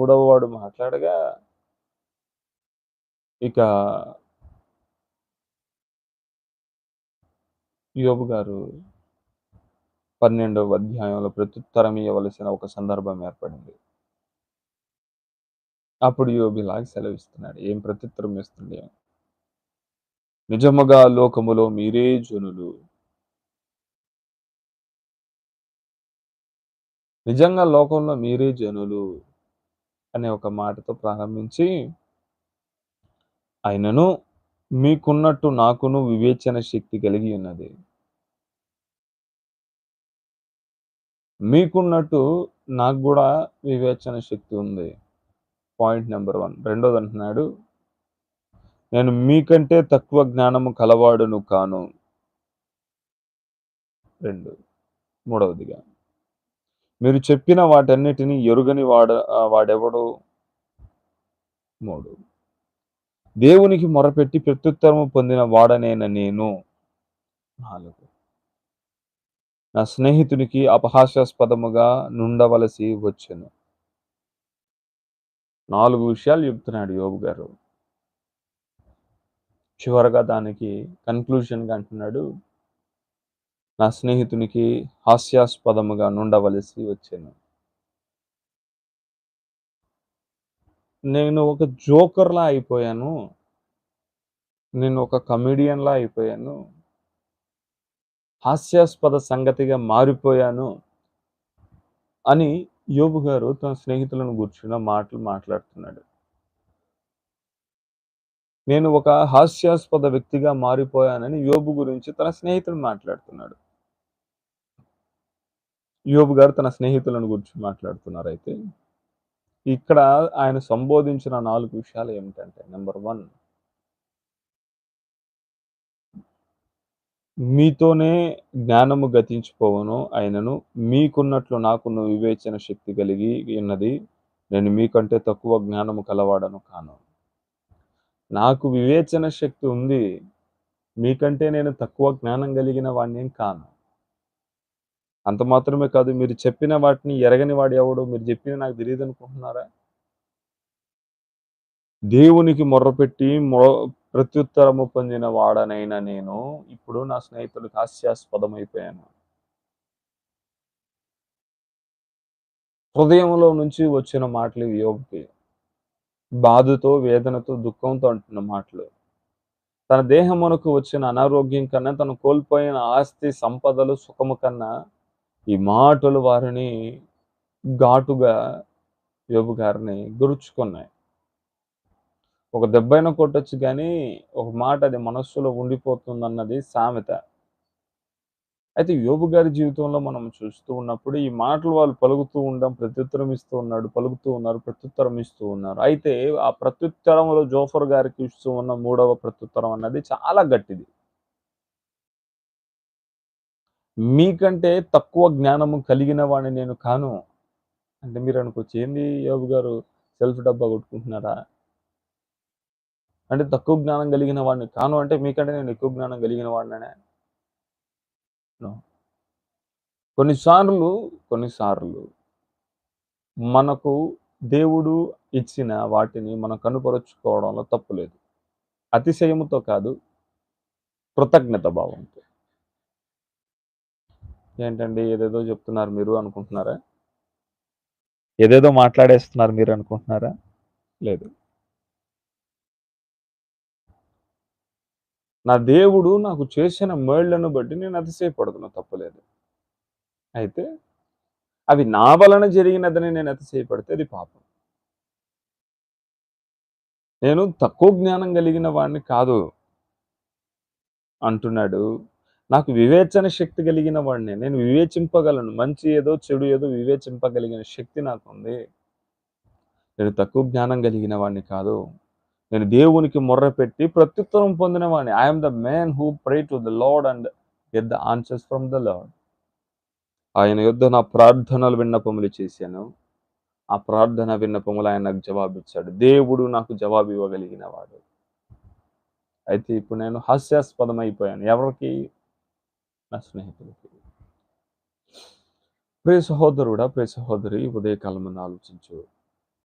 మూడవ వాడు మాట్లాడగా ఇక యోబు గారు 12వ అధ్యాయంలో ప్రత్యుత్తరం ఇయ్యవలసిన ఒక సందర్భం ఏర్పడింది. అప్పుడు యోబు ఇలాగ సెలవిస్తున్నాడు. ఏం ప్రత్యుత్తరం ఇస్తుంది? నిజముగా లోకములో మీరే జనులు. నిజంగా లోకంలో మీరే జనులు అనే ఒక మాటతో ప్రారంభించి, అయినను మీకున్నట్టు నాకును వివేచన శక్తి కలిగి ఉన్నది. మీకున్నట్టు నాకు గూడా వివేచన శక్తి ఉంది. Point number 1. రెండోదంటున్నాడు, నేను మీకంటే తక్కువ జ్ఞానము కలవాడును కాను. 2. మూడవదిగా, మీరు చెప్పిన వాటన్నిటిని ఎరుగని వాడెవడు? 3. దేవునికి మొరపెట్టి ప్రత్యుత్తరము పొందిన వాడనైన నేను. 4. నా స్నేహితునికి అపహాస్యాస్పదముగా నుండవలసి వచ్చెను. 4 విషయాలు చెప్తున్నాడు యోబు గారు. చివరగా దానికి కన్క్లూజన్‌గా అంటున్నాడు, నా స్నేహితునికి హాస్యాస్పదముగా నుండవలసి వచ్చెను. నేను ఒక జోకర్‌లా అయిపోయాను. నేను ఒక కమెడియన్‌లా అయిపోయాను. హాస్యాస్పద సంగతిగా మారిపోయాను అని యోబు గారు తన స్నేహితులను గూర్చిన మాటలు మాట్లాడుతున్నాడు. నేను ఒక హాస్యాస్పద వ్యక్తిగా మారిపోయానని యోబు గురించి తన స్నేహితుడు మాట్లాడుతున్నాడు. యోబు గారు తన స్నేహితులను గురించి మాట్లాడుతున్నారైతే, ఇక్కడ ఆయన సంబోధించిన 4 విషయాలు ఏమిటంటే, నంబర్ 1, మీతోనే జ్ఞానము గతించిపోవును. అయినను మీకున్నట్లు నాకున్న వివేచన శక్తి కలిగి ఉన్నది. నేను మీకంటే తక్కువ జ్ఞానము కలవాడను కాను. నాకు వివేచన శక్తి ఉంది. మీకంటే నేను తక్కువ జ్ఞానం కలిగిన వాడినేం కాను. అంత మాత్రమే కాదు, మీరు చెప్పిన వాటిని ఎరగని వాడు ఎవడు? మీరు చెప్పింది నాకు తెలీదనుకుంటున్నారా? దేవునికి మొర్రపెట్టి ప్రత్యుత్తరము పొందిన వాడనైన నేను ఇప్పుడు నా స్నేహితుడికి హాస్యాస్పదమైపోయాను. హృదయంలో నుంచి వచ్చిన మాటలు ఇవి యోబుకి. బాధతో, వేదనతో, దుఃఖంతో అంటున్న మాటలు. తన దేహమునకు వచ్చిన అనారోగ్యం కన్నా, తను కోల్పోయిన ఆస్తి, సంపదలు, సుఖము కన్నా ఈ మాటలు వారిని ఘాటుగా యోబు గారిని గురుచుకున్నాయి. ఒక దెబ్బైనా కొట్టొచ్చు గానీ, ఒక మాట అది మనస్సులో ఉండిపోతుందన్నది సామెత. అయితే యోబు గారి జీవితంలో మనం చూస్తూ ఉన్నప్పుడు ఈ మాటలు వాళ్ళు పలుకుతూ ఉండడం, ప్రత్యుత్తరం ఇస్తూ ఉన్నాడు, పలుకుతూ ఉన్నారు, ప్రత్యుత్తరం ఇస్తూ ఉన్నారు. అయితే ఆ ప్రత్యుత్తరంలో జోఫర్ గారికి ఇస్తూ ఉన్న 3వ ప్రత్యుత్తరం అన్నది చాలా గట్టిది. మీకంటే తక్కువ జ్ఞానము కలిగిన వాడిని నేను కాను. అంటే మీరనుకోవచ్చు, ఏంది యోబు గారు సెల్ఫ్ డబ్బా కొట్టుకుంటున్నారా? అంటే తక్కువ జ్ఞానం కలిగిన వాడిని కాను అంటే మీకంటే నేను ఎక్కువ జ్ఞానం కలిగిన వాడిననే? నో. కొన్నిసార్లు మనకు దేవుడు ఇచ్చిన వాటిని మనం కనుపరుచుకోవడంలో తప్పు లేదు. అతిశయముతో కాదు, కృతజ్ఞత భావంతో. ఏంటండి ఏదేదో చెప్తున్నారు మీరు అనుకుంటున్నారా? ఏదేదో మాట్లాడేస్తున్నారు మీరు అనుకుంటున్నారా? లేదు. నా దేవుడు నాకు చేసిన మేళ్ళను బట్టి నేను అతిశయపడుతున్నా, తప్పులేదు. అయితే అవి నా వలన జరిగినదని నేను అతిశయపడితే అది పాపం. నేను తక్కువ జ్ఞానం కలిగిన వాడిని కాదు అంటున్నాడు. నాకు వివేచన శక్తి కలిగిన వాడినే. నేను వివేచింపగలను. మంచి ఏదో, చెడు ఏదో వివేచింపగలిగిన శక్తి నాకుంది. నేను తక్కువ జ్ఞానం కలిగిన వాడిని కాదు. నేను దేవునికి మొర్రపెట్టి ప్రత్యుత్తరం పొందిన వాడిని. I am the man who pray to the lord and get the answers from the lord. ఆయన యొద్ద నా ప్రార్థనలు విన్నపములు చేశాను. ఆ ప్రార్థన విన్నపములు ఆయన నాకు జవాబిచ్చాడు. దేవుడు నాకు జవాబు ఇవ్వగలిగిన వాడు. అయితే ఇప్పుడు నేను హాస్యాస్పదం అయిపోయాను. ఎవరికి? నా స్నేహితులకి. ప్రియ సహోదరుడా, ప్రియ సహోదరి, ఉదయకాలమున ఆలోచించు.